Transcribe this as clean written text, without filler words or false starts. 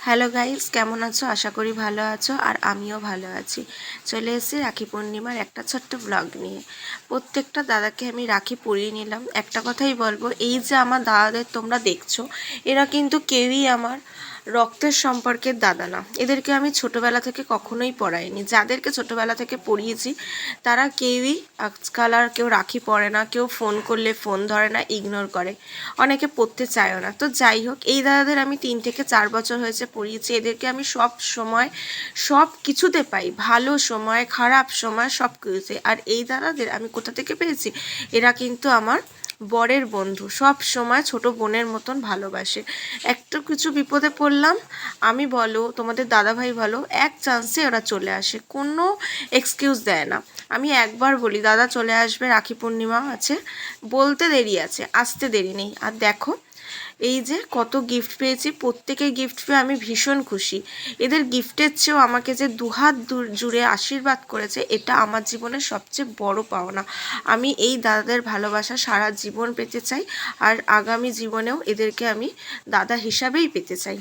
Hello guys, কেমন আছো? আশা করি ভালো আছো আর আমিও ভালো আছি। চলে এসেছি রাখি পূর্ণিমার একটা ছোট্ট ব্লগ নিয়ে। প্রত্যেকটা দাদাকে আমি রাখি পরিয়ে নিলাম। একটা কথাই বলবো, এই যে আমার দাদাদের তোমরা দেখছো, এরা কিন্তু কেউই আমার রক্তের সম্পর্কের দাদা না। এদেরকে আমি ছোটোবেলা থেকে কখনোই পরাইনি। যাদেরকে ছোটোবেলা থেকে পরিয়েছি তারা কেউই আজকাল আর কেউ রাখি পরে না, কেউ ফোন করলে ফোন ধরে না, ইগনোর করে, অনেকে পড়তে চায়ও না। তো যাই হোক, এই দাদাদের আমি 3 থেকে 4 বছর হয়েছে পড়িয়েছি। এদেরকে আমি সব সময় সব কিছুতে পাই, ভালো সময় খারাপ সময় সব কিছুতে। আর এই দাদাদের আমি কোথা থেকে পেয়েছি? এরা কিন্তু আমার বরের বন্ধু, সব সময় ছোট বোনের মতন ভালোবাসে। একটু কিছু বিপদে পড়লাম, আমি বলো তোমাদের দাদাভাই বলো, এক চান্সে ওরা চলে আসে, কোনো এক্সকিউজ দেয় না। আমি একবার বলি দাদা চলে আসবে, রাখি পূর্ণিমা আছে, বলতে দেরি আছে, আসতে দেরি নেই। আর দেখো এই যে কত গিফট পেয়েছি, প্রত্যেকের গিফট পেয়ে আমি ভীষণ খুশি। এদের গিফটের চেয়েও আমাকে যে দুহাত জুড়ে আশীর্বাদ করেছে, এটা আমার জীবনের সবচেয়ে বড় পাওনা। আমি এই দাদাদের ভালোবাসা সারা জীবন পেতে চাই, আর আগামী জীবনেও এদেরকে আমি দাদা হিসাবেই পেতে চাই।